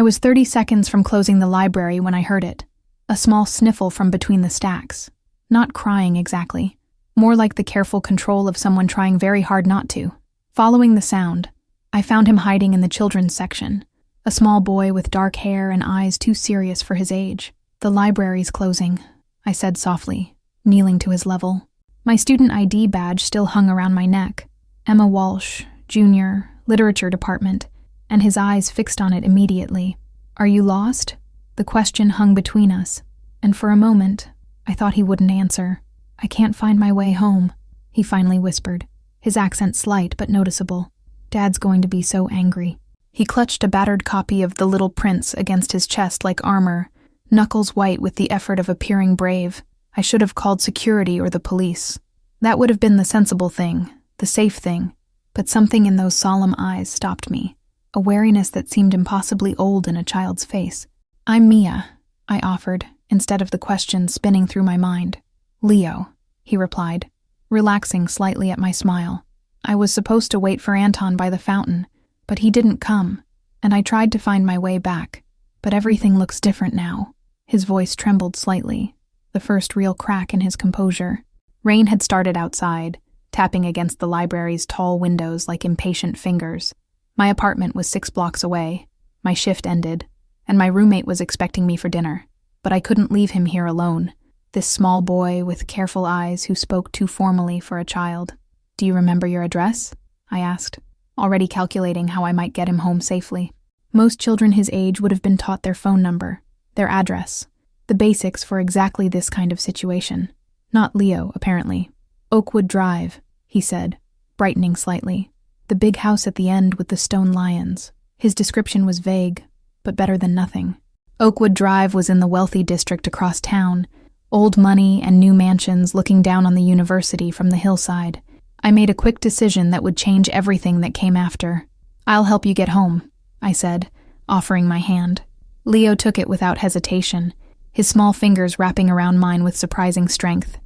I was 30 seconds from closing the library when I heard it, a small sniffle from between the stacks. Not crying exactly, more like the careful control of someone trying very hard not to. Following the sound, I found him hiding in the children's section, a small boy with dark hair and eyes too serious for his age. "The library's closing," I said softly, kneeling to his level. My student ID badge still hung around my neck. Emma Walsh, Junior, Literature Department, and his eyes fixed on it immediately. "Are you lost?" The question hung between us, and for a moment, I thought he wouldn't answer. "I can't find my way home," he finally whispered, his accent slight but noticeable. "Dad's going to be so angry." He clutched a battered copy of The Little Prince against his chest like armor, knuckles white with the effort of appearing brave. I should have called security or the police. That would have been the sensible thing, the safe thing, but something in those solemn eyes stopped me, a wariness that seemed impossibly old in a child's face. "I'm Mia," I offered, instead of the question spinning through my mind. "Leo," he replied, relaxing slightly at my smile. "I was supposed to wait for Anton by the fountain, but he didn't come, and I tried to find my way back. But everything looks different now." His voice trembled slightly, the first real crack in his composure. Rain had started outside, tapping against the library's tall windows like impatient fingers. My apartment was 6 blocks away. My shift ended, and my roommate was expecting me for dinner. But I couldn't leave him here alone, this small boy with careful eyes who spoke too formally for a child. "Do you remember your address?" I asked, already calculating how I might get him home safely. Most children his age would have been taught their phone number, their address, the basics for exactly this kind of situation. Not Leo, apparently. "Oakwood Drive," he said, brightening slightly. "The big house at the end with the stone lions." His description was vague, but better than nothing. Oakwood Drive was in the wealthy district across town, old money and new mansions looking down on the university from the hillside. I made a quick decision that would change everything that came after. "I'll help you get home," I said, offering my hand. Leo took it without hesitation, his small fingers wrapping around mine with surprising strength.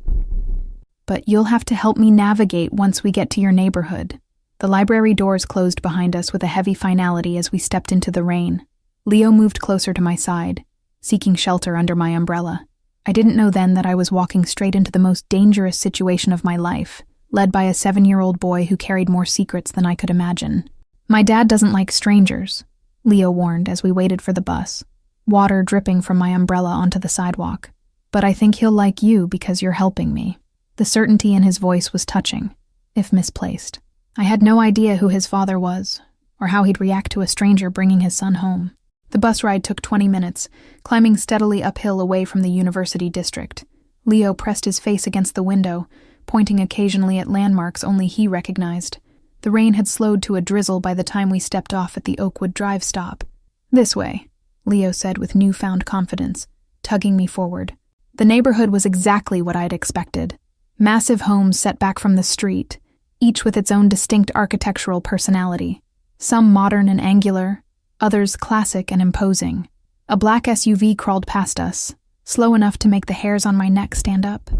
"But you'll have to help me navigate once we get to your neighborhood." The library doors closed behind us with a heavy finality as we stepped into the rain. Leo moved closer to my side, seeking shelter under my umbrella. I didn't know then that I was walking straight into the most dangerous situation of my life, led by a 7-year-old boy who carried more secrets than I could imagine. "My dad doesn't like strangers," Leo warned as we waited for the bus, water dripping from my umbrella onto the sidewalk. "But I think he'll like you because you're helping me." The certainty in his voice was touching, if misplaced. I had no idea who his father was, or how he'd react to a stranger bringing his son home. The bus ride took 20 minutes, climbing steadily uphill away from the university district. Leo pressed his face against the window, pointing occasionally at landmarks only he recognized. The rain had slowed to a drizzle by the time we stepped off at the Oakwood Drive stop. "This way," Leo said with newfound confidence, tugging me forward. The neighborhood was exactly what I'd expected. Massive homes set back from the street, each with its own distinct architectural personality. Some modern and angular, others classic and imposing. A black SUV crawled past us, slow enough to make the hairs on my neck stand up.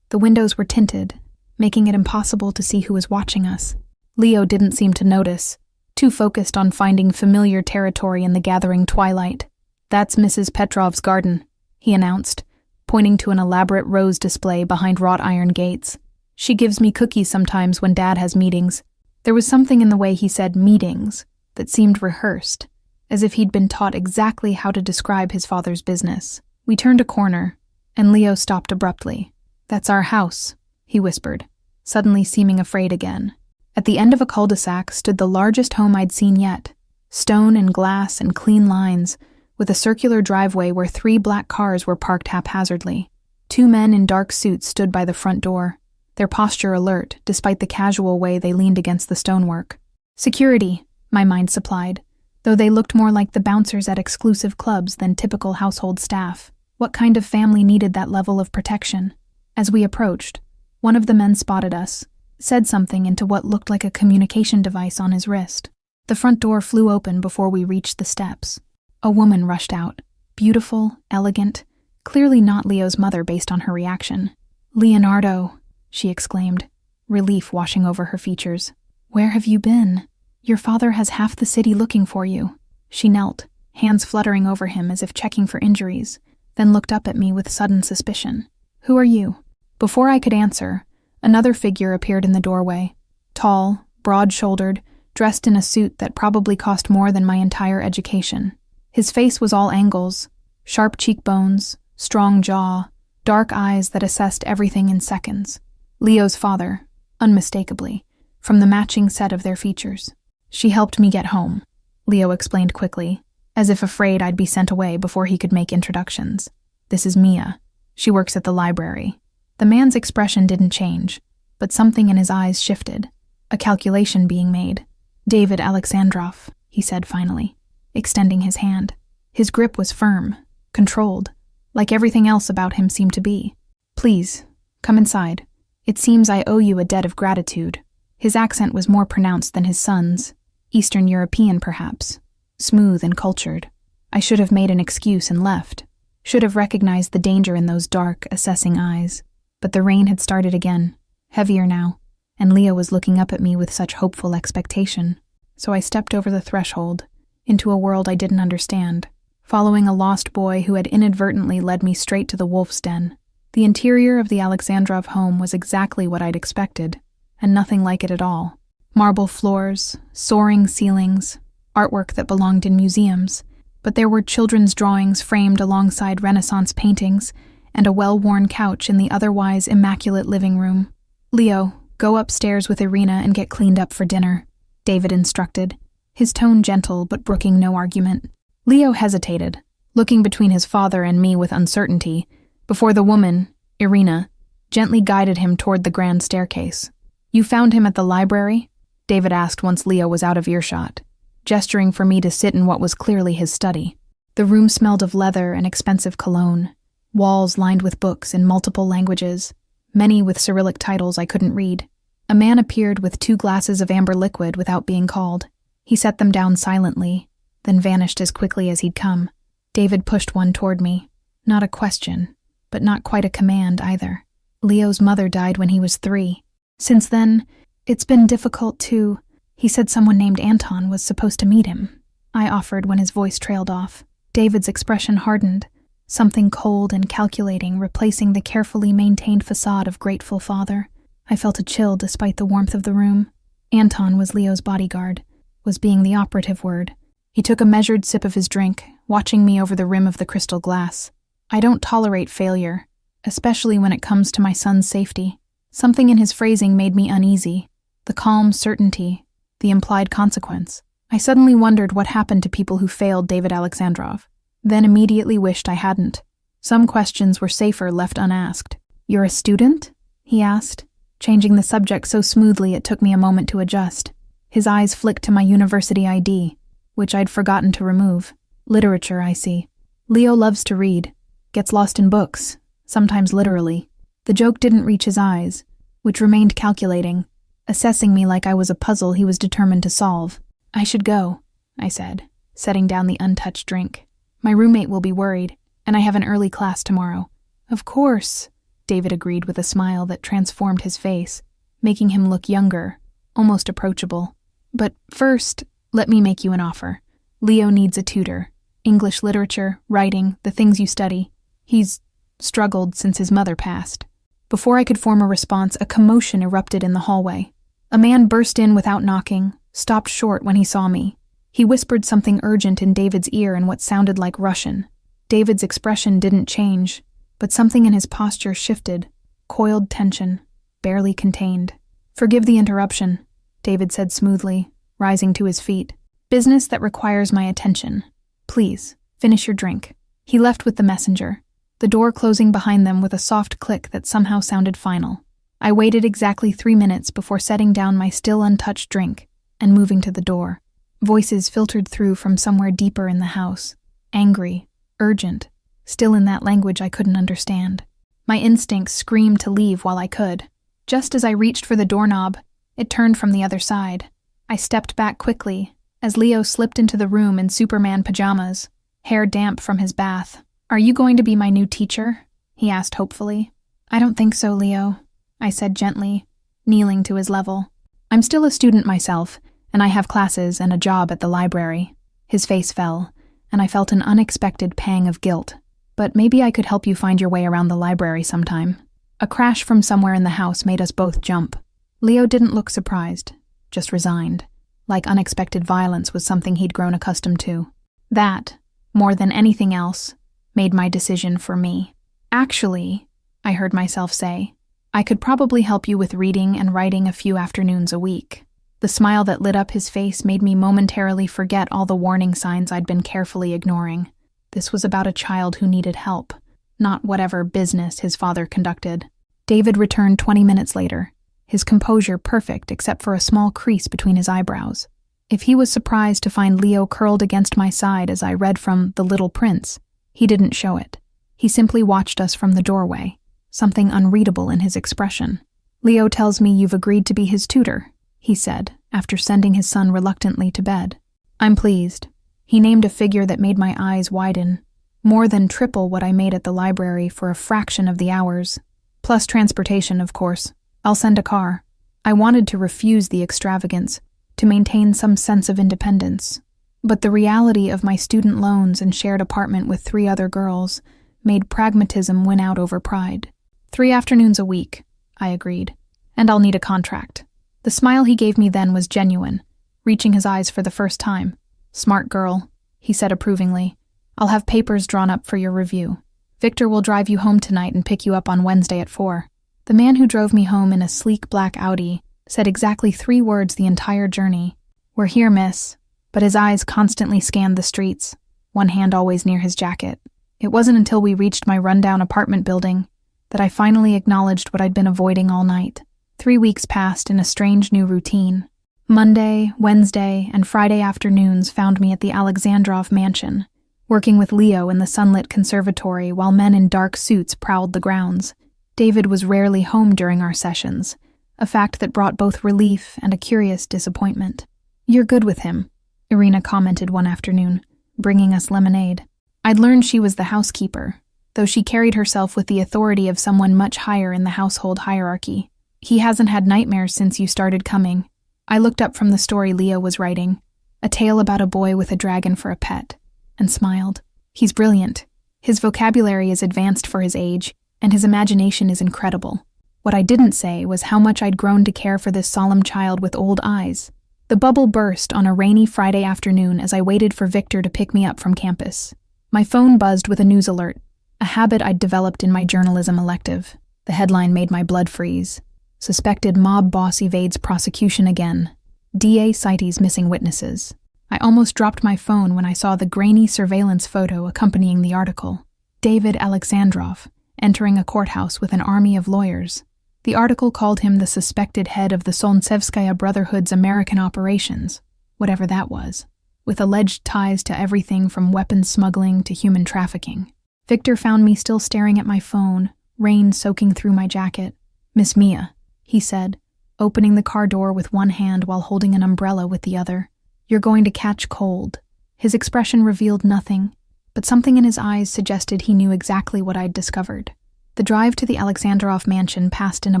The windows were tinted, making it impossible to see who was watching us. Leo didn't seem to notice, too focused on finding familiar territory in the gathering twilight. "That's Mrs. Petrov's garden," he announced, pointing to an elaborate rose display behind wrought iron gates. "She gives me cookies sometimes when Dad has meetings." There was something in the way he said meetings that seemed rehearsed, as if he'd been taught exactly how to describe his father's business. We turned a corner, and Leo stopped abruptly. "That's our house," he whispered, suddenly seeming afraid again. At the end of a cul-de-sac stood the largest home I'd seen yet, stone and glass and clean lines, with a circular driveway where 3 black cars were parked haphazardly. 2 men in dark suits stood by the front door, their posture alert despite the casual way they leaned against the stonework. "Security," my mind supplied, though they looked more like the bouncers at exclusive clubs than typical household staff. What kind of family needed that level of protection? As we approached, one of the men spotted us, said something into what looked like a communication device on his wrist. The front door flew open before we reached the steps. A woman rushed out, beautiful, elegant, clearly not Leo's mother based on her reaction. "Leonardo," she exclaimed, relief washing over her features. "Where have you been? Your father has half the city looking for you." She knelt, hands fluttering over him as if checking for injuries, then looked up at me with sudden suspicion. "Who are you?" Before I could answer, another figure appeared in the doorway. Tall, broad-shouldered, dressed in a suit that probably cost more than my entire education. His face was all angles, sharp cheekbones, strong jaw, dark eyes that assessed everything in seconds. Leo's father, unmistakably, from the matching set of their features. "She helped me get home," Leo explained quickly, as if afraid I'd be sent away before he could make introductions. "This is Mia. She works at the library." The man's expression didn't change, but something in his eyes shifted, a calculation being made. "David Alexandrov," he said finally, extending his hand. His grip was firm, controlled, like everything else about him seemed to be. "Please, come inside. It seems I owe you a debt of gratitude." His accent was more pronounced than his son's, Eastern European perhaps, smooth and cultured. I should have made an excuse and left, should have recognized the danger in those dark, assessing eyes. But the rain had started again, heavier now, and Leo was looking up at me with such hopeful expectation. So I stepped over the threshold, into a world I didn't understand, following a lost boy who had inadvertently led me straight to the wolf's den. The interior of the Alexandrov home was exactly what I'd expected, and nothing like it at all. Marble floors, soaring ceilings, artwork that belonged in museums, but there were children's drawings framed alongside Renaissance paintings, and a well-worn couch in the otherwise immaculate living room. "Leo, go upstairs with Irina and get cleaned up for dinner," David instructed, his tone gentle but brooking no argument. Leo hesitated, looking between his father and me with uncertainty, before the woman, Irina, gently guided him toward the grand staircase. "You found him at the library?" David asked once Leo was out of earshot, gesturing for me to sit in what was clearly his study. The room smelled of leather and expensive cologne, walls lined with books in multiple languages, many with Cyrillic titles I couldn't read. A man appeared with 2 glasses of amber liquid without being called. He set them down silently, then vanished as quickly as he'd come. David pushed one toward me. Not a question, but not quite a command either. "Leo's mother died when he was 3. Since then, it's been difficult to—" He said someone named Anton was supposed to meet him, I offered when his voice trailed off. David's expression hardened, something cold and calculating replacing the carefully maintained facade of grateful father. I felt a chill despite the warmth of the room. Anton was Leo's bodyguard, was being the operative word. He took a measured sip of his drink, watching me over the rim of the crystal glass. "I don't tolerate failure, especially when it comes to my son's safety." Something in his phrasing made me uneasy. The calm certainty, the implied consequence. I suddenly wondered what happened to people who failed David Alexandrov, then immediately wished I hadn't. Some questions were safer left unasked. "You're a student?" he asked, changing the subject so smoothly it took me a moment to adjust. His eyes flicked to my university ID, which I'd forgotten to remove. "Literature, I see. Leo loves to read, gets lost in books, sometimes literally." The joke didn't reach his eyes, which remained calculating, assessing me like I was a puzzle he was determined to solve. "I should go," I said, setting down the untouched drink. "My roommate will be worried, and I have an early class tomorrow." "Of course," David agreed with a smile that transformed his face, making him look younger, almost approachable. "But first, let me make you an offer. Leo needs a tutor. English literature, writing, the things you study. He's struggled since his mother passed." Before I could form a response, a commotion erupted in the hallway. A man burst in without knocking, stopped short when he saw me. He whispered something urgent in David's ear in what sounded like Russian. David's expression didn't change, but something in his posture shifted, coiled tension, barely contained. "Forgive the interruption," David said smoothly, rising to his feet. "Business that requires my attention. Please, finish your drink." He left with the messenger, the door closing behind them with a soft click that somehow sounded final. I waited exactly 3 minutes before setting down my still untouched drink and moving to the door. Voices filtered through from somewhere deeper in the house, angry, urgent, still in that language I couldn't understand. My instincts screamed to leave while I could. Just as I reached for the doorknob, it turned from the other side. I stepped back quickly as Leo slipped into the room in Superman pajamas, hair damp from his bath. "Are you going to be my new teacher?" he asked hopefully. "I don't think so, Leo," I said gently, kneeling to his level. "I'm still a student myself, and I have classes and a job at the library." His face fell, and I felt an unexpected pang of guilt. But maybe I could help you find your way around the library sometime. A crash from somewhere in the house made us both jump. Leo didn't look surprised, just resigned, like unexpected violence was something he'd grown accustomed to. That, more than anything else, made my decision for me. Actually, I heard myself say, I could probably help you with reading and writing a few afternoons a week. The smile that lit up his face made me momentarily forget all the warning signs I'd been carefully ignoring. This was about a child who needed help, not whatever business his father conducted. David returned 20 minutes later, his composure perfect except for a small crease between his eyebrows. If he was surprised to find Leo curled against my side as I read from The Little Prince, he didn't show it. He simply watched us from the doorway, something unreadable in his expression. Leo tells me you've agreed to be his tutor, he said, after sending his son reluctantly to bed. I'm pleased. He named a figure that made my eyes widen, more than triple what I made at the library for a fraction of the hours. Plus transportation, of course. I'll send a car. I wanted to refuse the extravagance, to maintain some sense of independence. But the reality of my student loans and shared apartment with 3 other girls made pragmatism win out over pride. 3 afternoons a week, I agreed. And I'll need a contract. The smile he gave me then was genuine, reaching his eyes for the first time. Smart girl, he said approvingly. I'll have papers drawn up for your review. Victor will drive you home tonight and pick you up on Wednesday at 4. The man who drove me home in a sleek black Audi said exactly 3 words the entire journey. We're here, miss. But his eyes constantly scanned the streets, one hand always near his jacket. It wasn't until we reached my rundown apartment building that I finally acknowledged what I'd been avoiding all night. 3 weeks passed in a strange new routine. Monday, Wednesday, and Friday afternoons found me at the Alexandrov mansion, working with Leo in the sunlit conservatory while men in dark suits prowled the grounds. David was rarely home during our sessions, a fact that brought both relief and a curious disappointment. You're good with him, Irina commented one afternoon, bringing us lemonade. I'd learned she was the housekeeper, though she carried herself with the authority of someone much higher in the household hierarchy. He hasn't had nightmares since you started coming. I looked up from the story Leo was writing, a tale about a boy with a dragon for a pet, and smiled. He's brilliant. His vocabulary is advanced for his age, and his imagination is incredible. What I didn't say was how much I'd grown to care for this solemn child with old eyes. The bubble burst on a rainy Friday afternoon as I waited for Victor to pick me up from campus. My phone buzzed with a news alert, a habit I'd developed in my journalism elective. The headline made my blood freeze. Suspected mob boss evades prosecution again. DA cites missing witnesses. I almost dropped my phone when I saw the grainy surveillance photo accompanying the article. David Alexandrov, entering a courthouse with an army of lawyers. The article called him the suspected head of the Solntsevskaya Brotherhood's American operations, whatever that was, with alleged ties to everything from weapons smuggling to human trafficking. Victor found me still staring at my phone, rain soaking through my jacket. Miss Mia, he said, opening the car door with one hand while holding an umbrella with the other. You're going to catch cold. His expression revealed nothing, but something in his eyes suggested he knew exactly what I'd discovered. The drive to the Alexandrov mansion passed in a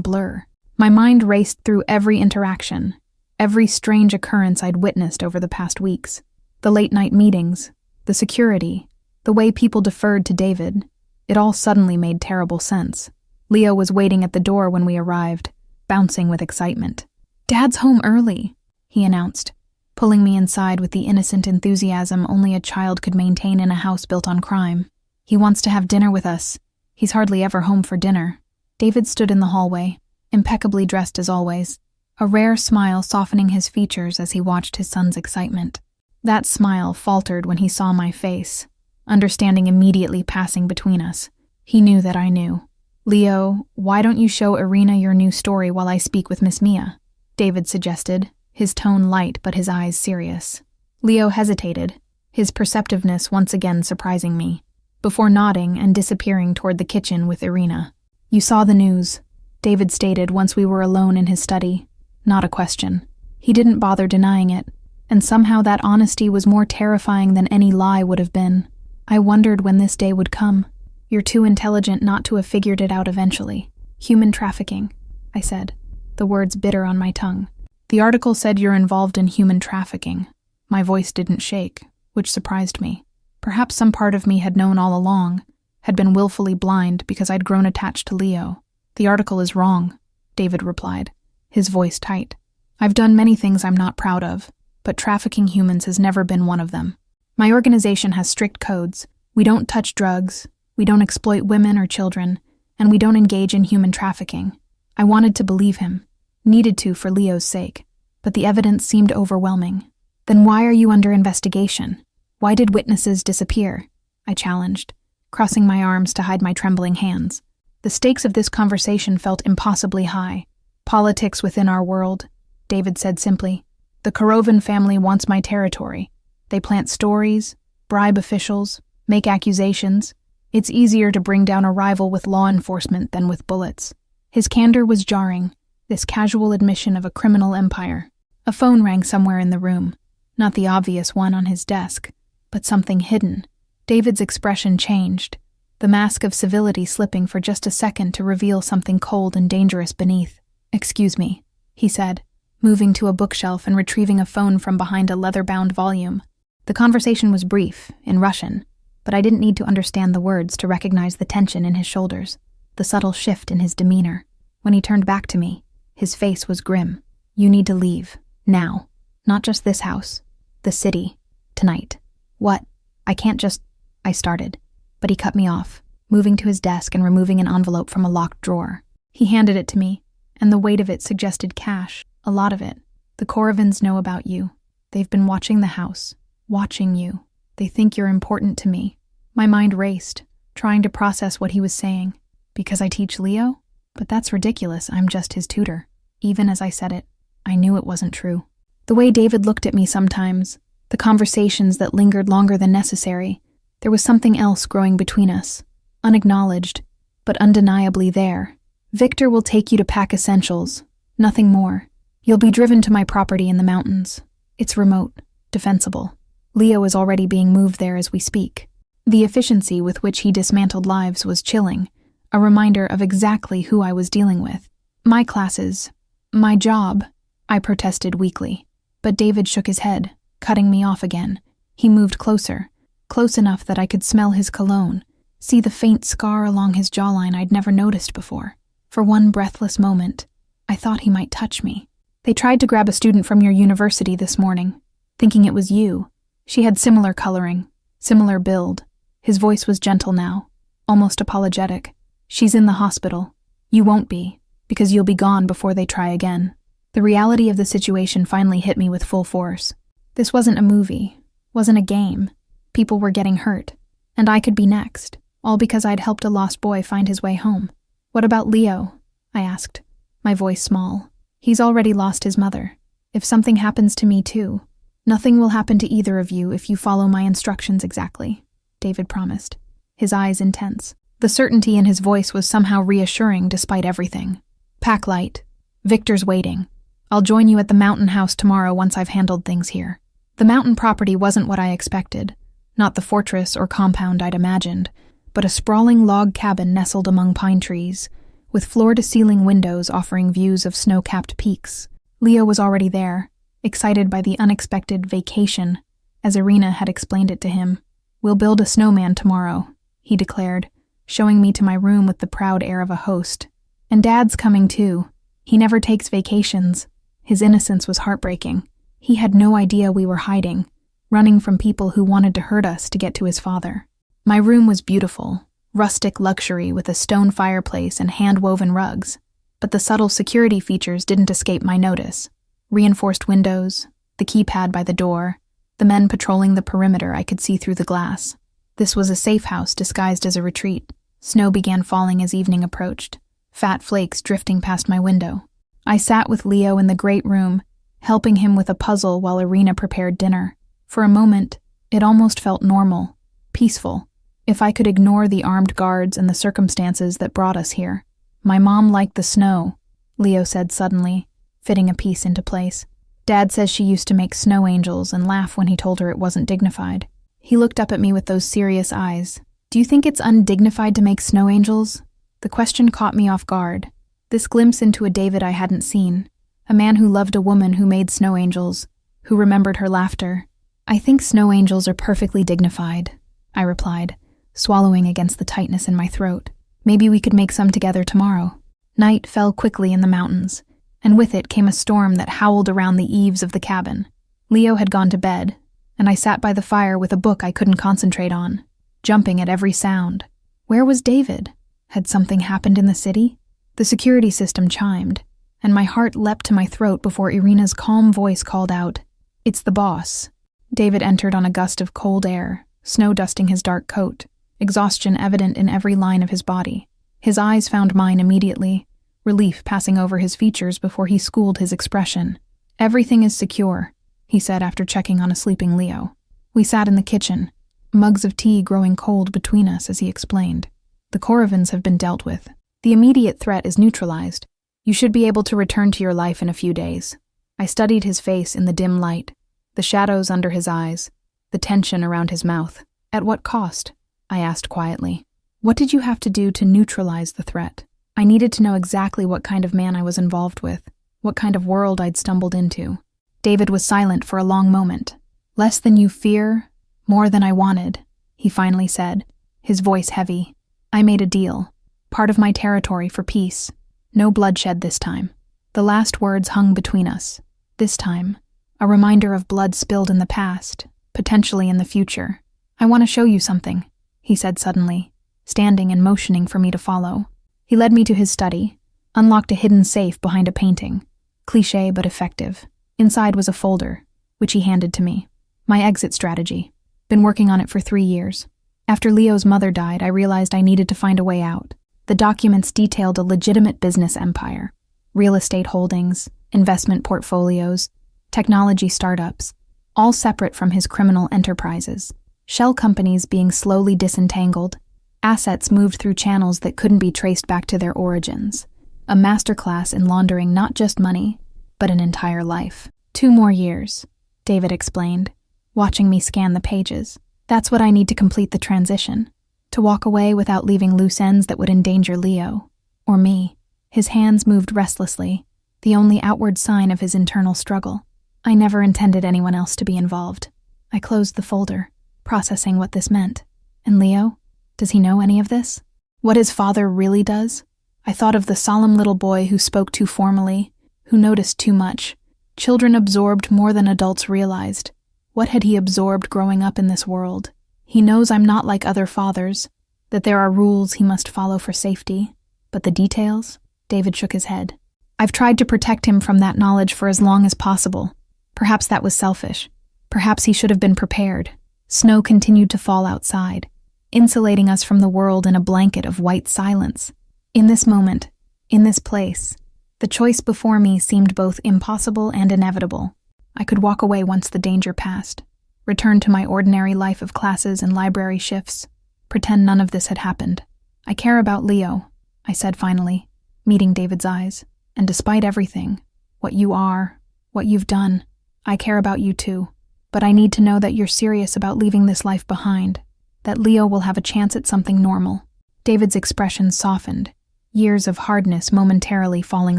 blur. My mind raced through every interaction, every strange occurrence I'd witnessed over the past weeks. The late-night meetings, the security, the way people deferred to David. It all suddenly made terrible sense. Leo was waiting at the door when we arrived, bouncing with excitement. Dad's home early, he announced, pulling me inside with the innocent enthusiasm only a child could maintain in a house built on crime. He wants to have dinner with us. He's hardly ever home for dinner. David stood in the hallway, impeccably dressed as always, a rare smile softening his features as he watched his son's excitement. That smile faltered when he saw my face, understanding immediately passing between us. He knew that I knew. Leo, why don't you show Irina your new story while I speak with Miss Mia? David suggested, his tone light but his eyes serious. Leo hesitated, his perceptiveness once again surprising me, before nodding and disappearing toward the kitchen with Irina. You saw the news, David stated once we were alone in his study. Not a question. He didn't bother denying it, and somehow that honesty was more terrifying than any lie would have been. I wondered when this day would come. You're too intelligent not to have figured it out eventually. Human trafficking, I said, the words bitter on my tongue. The article said you're involved in human trafficking. My voice didn't shake, which surprised me. Perhaps some part of me had known all along, had been willfully blind because I'd grown attached to Leo. "The article is wrong," David replied, his voice tight. "I've done many things I'm not proud of, but trafficking humans has never been one of them. My organization has strict codes. We don't touch drugs, we don't exploit women or children, and we don't engage in human trafficking." I wanted to believe him, needed to for Leo's sake, but the evidence seemed overwhelming. "Then why are you under investigation? Why did witnesses disappear?" I challenged, crossing my arms to hide my trembling hands. The stakes of this conversation felt impossibly high. "Politics within our world," David said simply. "The Korovan family wants my territory. They plant stories, bribe officials, make accusations. It's easier to bring down a rival with law enforcement than with bullets." His candor was jarring, this casual admission of a criminal empire. A phone rang somewhere in the room, not the obvious one on his desk, but something hidden. David's expression changed, the mask of civility slipping for just a second to reveal something cold and dangerous beneath. "Excuse me," he said, moving to a bookshelf and retrieving a phone from behind a leather-bound volume. The conversation was brief, in Russian, but I didn't need to understand the words to recognize the tension in his shoulders, the subtle shift in his demeanor. When he turned back to me, his face was grim. "You need to leave, now. Not just this house, the city, tonight." "What? I can't just—" I started, but he cut me off, moving to his desk and removing an envelope from a locked drawer. He handed it to me, and the weight of it suggested cash, a lot of it. "The Korovans know about you. They've been watching the house, watching you. They think you're important to me." My mind raced, trying to process what he was saying. "Because I teach Leo? But that's ridiculous, I'm just his tutor." Even as I said it, I knew it wasn't true. The way David looked at me sometimes, the conversations that lingered longer than necessary, there was something else growing between us, unacknowledged, but undeniably there. "Victor will take you to pack essentials, nothing more. You'll be driven to my property in the mountains. It's remote, defensible. Leo is already being moved there as we speak." The efficiency with which he dismantled lives was chilling, a reminder of exactly who I was dealing with. "My classes, my job," I protested weakly. But David shook his head, cutting me off again. He moved closer, close enough that I could smell his cologne, see the faint scar along his jawline I'd never noticed before. For one breathless moment, I thought he might touch me. "They tried to grab a student from your university this morning, thinking it was you. She had similar coloring, similar build." His voice was gentle now, almost apologetic. "She's in the hospital. You won't be, because you'll be gone before they try again." The reality of the situation finally hit me with full force. This wasn't a movie, wasn't a game. People were getting hurt, and I could be next, all because I'd helped a lost boy find his way home. "What about Leo?" I asked, my voice small. "He's already lost his mother. If something happens to me too, nothing will happen to either of you if you follow my instructions exactly," David promised, his eyes intense. The certainty in his voice was somehow reassuring despite everything. "Pack light. Victor's waiting. I'll join you at the mountain house tomorrow once I've handled things here." The mountain property wasn't what I expected, not the fortress or compound I'd imagined, but a sprawling log cabin nestled among pine trees, with floor-to-ceiling windows offering views of snow-capped peaks. Leo was already there, excited by the unexpected vacation, as Irina had explained it to him. "We'll build a snowman tomorrow," he declared, showing me to my room with the proud air of a host. "And Dad's coming too. He never takes vacations." His innocence was heartbreaking. He had no idea we were hiding, running from people who wanted to hurt us to get to his father. My room was beautiful, rustic luxury with a stone fireplace and hand-woven rugs, but the subtle security features didn't escape my notice. Reinforced windows, the keypad by the door, the men patrolling the perimeter I could see through the glass. This was a safe house disguised as a retreat. Snow began falling as evening approached, fat flakes drifting past my window. I sat with Leo in the great room, helping him with a puzzle while Irina prepared dinner. For a moment, it almost felt normal, peaceful, if I could ignore the armed guards and the circumstances that brought us here. "My mom liked the snow," Leo said suddenly, fitting a piece into place. "Dad says she used to make snow angels and laugh when he told her it wasn't dignified." He looked up at me with those serious eyes. "Do you think it's undignified to make snow angels?" The question caught me off guard. This glimpse into a David I hadn't seen, a man who loved a woman who made snow angels, who remembered her laughter. "I think snow angels are perfectly dignified," I replied, swallowing against the tightness in my throat. Maybe we could make some together tomorrow. Night fell quickly in the mountains, and with it came a storm that howled around the eaves of the cabin. Leo had gone to bed, and I sat by the fire with a book I couldn't concentrate on, jumping at every sound. Where was David? Had something happened in the city? The security system chimed, and my heart leapt to my throat before Irina's calm voice called out, "It's the boss." David entered on a gust of cold air, snow dusting his dark coat, exhaustion evident in every line of his body. His eyes found mine immediately, relief passing over his features before he schooled his expression. "Everything is secure," he said after checking on a sleeping Leo. We sat in the kitchen, mugs of tea growing cold between us as he explained. "The Korovans have been dealt with. The immediate threat is neutralized. You should be able to return to your life in a few days." I studied his face in the dim light, the shadows under his eyes, the tension around his mouth. "At what cost?" I asked quietly. "What did you have to do to neutralize the threat?" I needed to know exactly what kind of man I was involved with, what kind of world I'd stumbled into. David was silent for a long moment. "Less than you fear, more than I wanted," he finally said, his voice heavy. "I made a deal, part of my territory for peace. No bloodshed this time." The last words hung between us. This time, a reminder of blood spilled in the past, potentially in the future. "I want to show you something," he said suddenly, standing and motioning for me to follow. He led me to his study, unlocked a hidden safe behind a painting. Cliché but effective. Inside was a folder, which he handed to me. My exit strategy. Been working on it for 3 years. After Leo's mother died, I realized I needed to find a way out. The documents detailed a legitimate business empire. Real estate holdings, investment portfolios, technology startups, all separate from his criminal enterprises. Shell companies being slowly disentangled, assets moved through channels that couldn't be traced back to their origins. A masterclass in laundering not just money, but an entire life. 2 more years, David explained, watching me scan the pages. That's what I need to complete the transition. To walk away without leaving loose ends that would endanger Leo, or me. His hands moved restlessly, the only outward sign of his internal struggle. I never intended anyone else to be involved. I closed the folder, processing what this meant. And Leo? Does he know any of this? What his father really does? I thought of the solemn little boy who spoke too formally, who noticed too much. Children absorbed more than adults realized. What had he absorbed growing up in this world? He knows I'm not like other fathers, that there are rules he must follow for safety. But the details? David shook his head. I've tried to protect him from that knowledge for as long as possible. Perhaps that was selfish. Perhaps he should have been prepared. Snow continued to fall outside, insulating us from the world in a blanket of white silence. In this moment, in this place, the choice before me seemed both impossible and inevitable. I could walk away once the danger passed, return to my ordinary life of classes and library shifts, pretend none of this had happened. I care about Leo, I said finally, meeting David's eyes. And despite everything, what you are, what you've done, I care about you too. But I need to know that you're serious about leaving this life behind, that Leo will have a chance at something normal. David's expression softened, years of hardness momentarily falling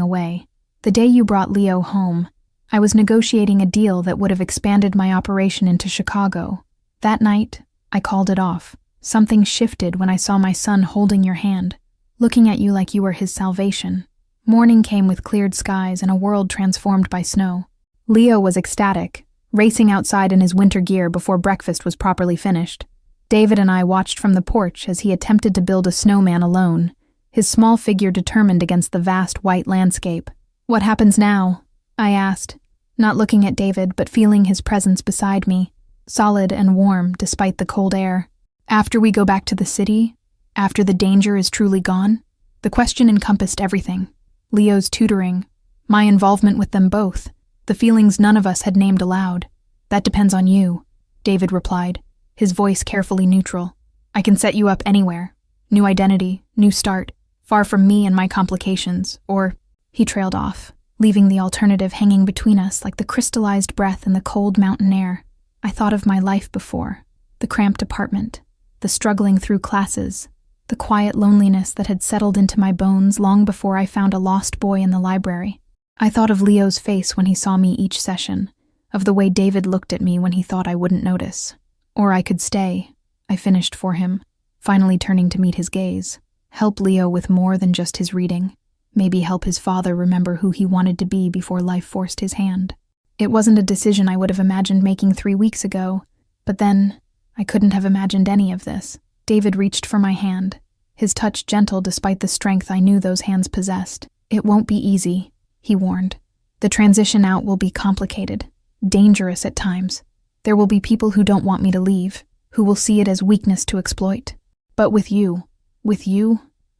away. The day you brought Leo home, I was negotiating a deal that would have expanded my operation into Chicago. That night, I called it off. Something shifted when I saw my son holding your hand, looking at you like you were his salvation. Morning came with cleared skies and a world transformed by snow. Leo was ecstatic, racing outside in his winter gear before breakfast was properly finished. David and I watched from the porch as he attempted to build a snowman alone, his small figure determined against the vast white landscape. "What happens now?" I asked, not looking at David but feeling his presence beside me, solid and warm despite the cold air. "After we go back to the city? After the danger is truly gone?" The question encompassed everything. Leo's tutoring, my involvement with them both, the feelings none of us had named aloud. "That depends on you," David replied, his voice carefully neutral. "I can set you up anywhere. New identity, new start, far from me and my complications, or..." He trailed off, leaving the alternative hanging between us like the crystallized breath in the cold mountain air. I thought of my life before, the cramped apartment, the struggling through classes, the quiet loneliness that had settled into my bones long before I found a lost boy in the library. I thought of Leo's face when he saw me each session, of the way David looked at me when he thought I wouldn't notice. Or I could stay, I finished for him, finally turning to meet his gaze. Help Leo with more than just his reading. Maybe help his father remember who he wanted to be before life forced his hand. It wasn't a decision I would have imagined making 3 weeks ago, but then I couldn't have imagined any of this. David reached for my hand, his touch gentle despite the strength I knew those hands possessed. It won't be easy, he warned. The transition out will be complicated, dangerous at times. There will be people who don't want me to leave, who will see it as weakness to exploit. But with you,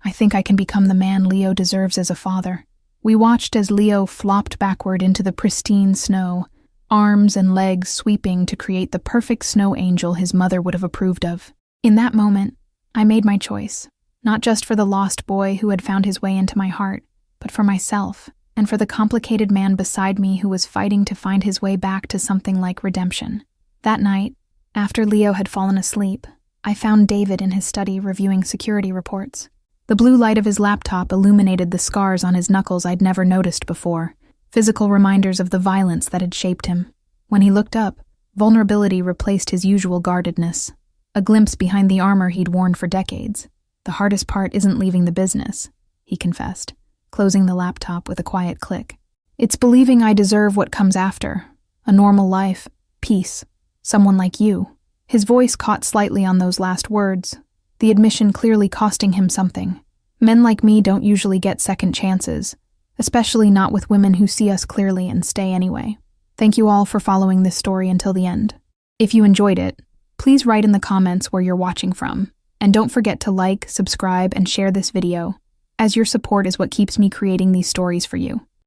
I think I can become the man Leo deserves as a father. We watched as Leo flopped backward into the pristine snow, arms and legs sweeping to create the perfect snow angel his mother would have approved of. In that moment, I made my choice, not just for the lost boy who had found his way into my heart, but for myself, and for the complicated man beside me who was fighting to find his way back to something like redemption. That night, after Leo had fallen asleep, I found David in his study reviewing security reports. The blue light of his laptop illuminated the scars on his knuckles I'd never noticed before, physical reminders of the violence that had shaped him. When he looked up, vulnerability replaced his usual guardedness, a glimpse behind the armor he'd worn for decades. The hardest part isn't leaving the business, he confessed, closing the laptop with a quiet click. It's believing I deserve what comes after, a normal life, peace, someone like you. His voice caught slightly on those last words, the admission clearly costing him something. Men like me don't usually get second chances, especially not with women who see us clearly and stay anyway. Thank you all for following this story until the end. If you enjoyed it, please write in the comments where you're watching from, and don't forget to like, subscribe, and share this video, as your support is what keeps me creating these stories for you.